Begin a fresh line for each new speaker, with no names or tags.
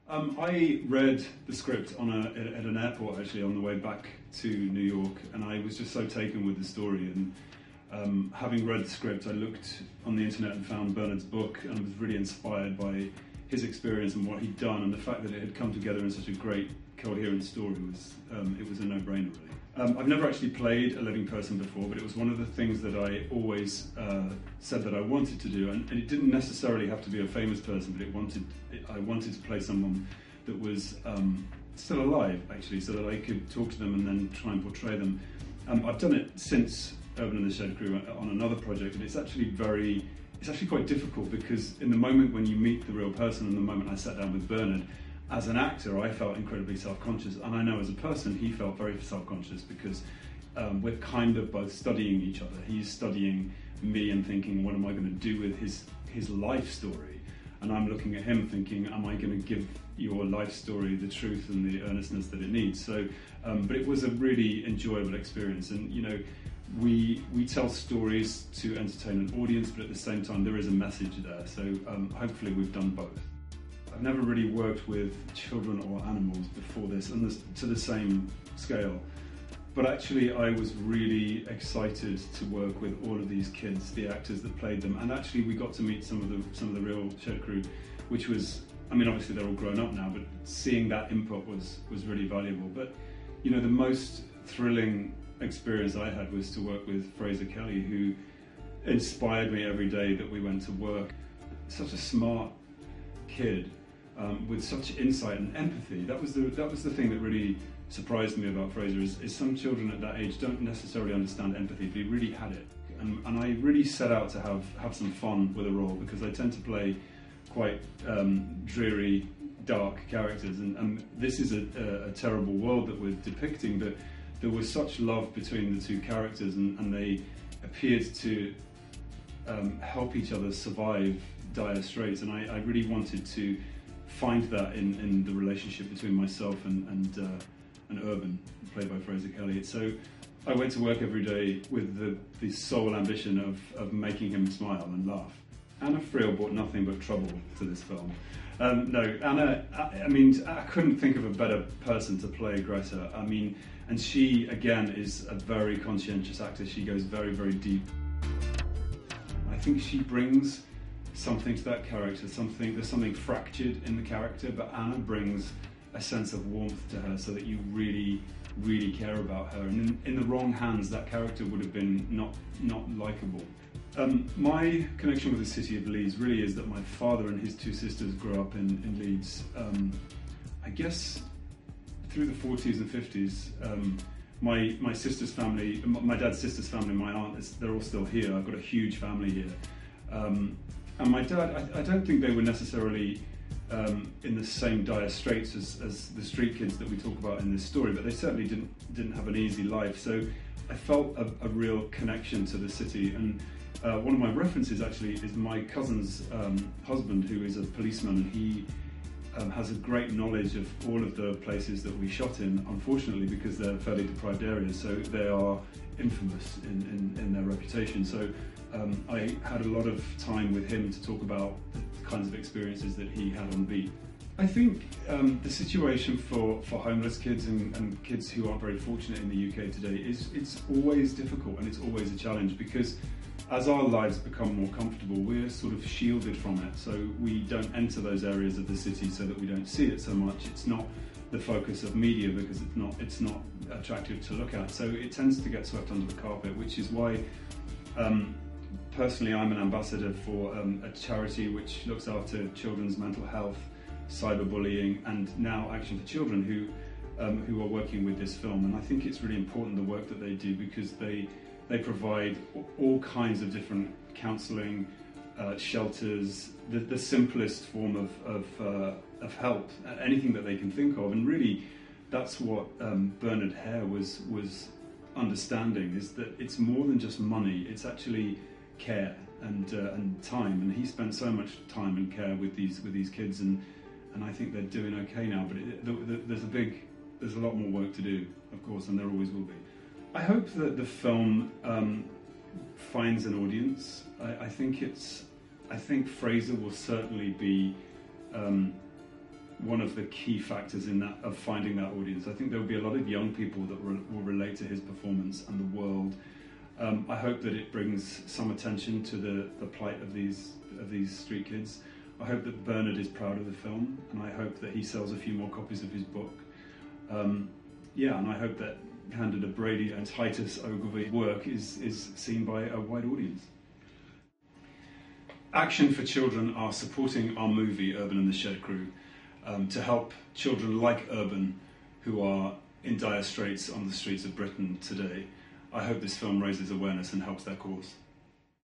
I read the script at an airport actually on the way back to New York, and I was just so taken with the story. And having read the script, I looked on the internet and found Bernard's book, and was really inspired by his experience and what he'd done, and the fact that it had come together in such a great, coherent story was it was a no-brainer really. I've never actually played a living person before, but it was one of the things that I always said that I wanted to do, and it didn't necessarily have to be a famous person, but I wanted to play someone that was still alive, actually, so that I could talk to them and then try and portray them. I've done it since Urban and the Shed Crew on another project, and it's actually quite difficult, because in the moment when you meet the real person, and the moment I sat down with Bernard, as an actor, I felt incredibly self-conscious, and I know as a person he felt very self-conscious, because we're kind of both studying each other. He's studying me and thinking, what am I going to do with his life story? And I'm looking at him thinking, am I going to give your life story the truth and the earnestness that it needs? So, but it was a really enjoyable experience, and you know, we tell stories to entertain an audience, but at the same time there is a message there, so hopefully we've done both. I've never really worked with children or animals before this, and to the same scale. But actually I was really excited to work with all of these kids, the actors that played them, and actually we got to meet some of the real Shed Crew, which was, I mean, obviously they're all grown up now, but seeing that input was really valuable. But you know, the most thrilling experience I had was to work with Fraser Kelly, who inspired me every day that we went to work. Such a smart kid, with such insight and empathy. That was the thing that really surprised me about Fraser, is some children at that age don't necessarily understand empathy, but he really had it. And I really set out to have some fun with a role, because I tend to play quite dreary, dark characters, and this is a terrible world that we're depicting, but there was such love between the two characters, and they appeared to help each other survive dire straits, and I really wanted to find that in the relationship between myself and Urban, played by Fraser Kelly. So I went to work every day with the sole ambition of making him smile and laugh. Anna Friel brought nothing but trouble to this film. No, Anna, I mean, I couldn't think of a better person to play Greta. I mean, and she, again, is a very conscientious actor. She goes very, very deep. I think she brings something to that character, there's something fractured in the character, but Anna brings a sense of warmth to her, so that you really, really care about her. And in the wrong hands, that character would have been not likable. My connection with the city of Leeds really is that my father and his two sisters grew up in Leeds. I guess through the 40s and 50s. My sister's family, my dad's sister's family, my aunt, they're all still here. I've got a huge family here. And my dad, I don't think they were necessarily in the same dire straits as the street kids that we talk about in this story, but they certainly didn't have an easy life. So I felt a real connection to the city. And one of my references actually is my cousin's husband, who is a policeman, and he has a great knowledge of all of the places that we shot in, unfortunately, because they're fairly deprived areas, so they are infamous in their reputation. So I had a lot of time with him to talk about the kinds of experiences that he had on beat. I think the situation for homeless kids and kids who aren't very fortunate in the UK today it's always difficult, and it's always a challenge, because as our lives become more comfortable, we're sort of shielded from it. So we don't enter those areas of the city so that we don't see it so much. It's not the focus of media because it's not attractive to look at. So it tends to get swept under the carpet, which is why personally I'm an ambassador for a charity which looks after children's mental health, cyberbullying, and now Action for Children, who are working with this film. And I think it's really important, the work that they do, because they provide all kinds of different counselling, shelters, the simplest form of help, anything that they can think of. And really, that's what Bernard Hare was understanding, is that it's more than just money. It's actually care and time. And he spent so much time and care with these kids, and I think they're doing okay now. But there's a lot more work to do, of course, and there always will be. I hope that the film finds an audience. I think Fraser will certainly be one of the key factors in that, of finding that audience. I think there will be a lot of young people that will relate to his performance and the world. I hope that it brings some attention to the plight of these street kids. I hope that Bernard is proud of the film, and I hope that he sells a few more copies of his book. Yeah, and I hope that Candida Brady and Titus Ogilvy's work is seen by a wide audience. Action for Children are supporting our movie Urban and the Shed Crew to help children like Urban who are in dire straits on the streets of Britain today. I hope this film raises awareness and helps their cause.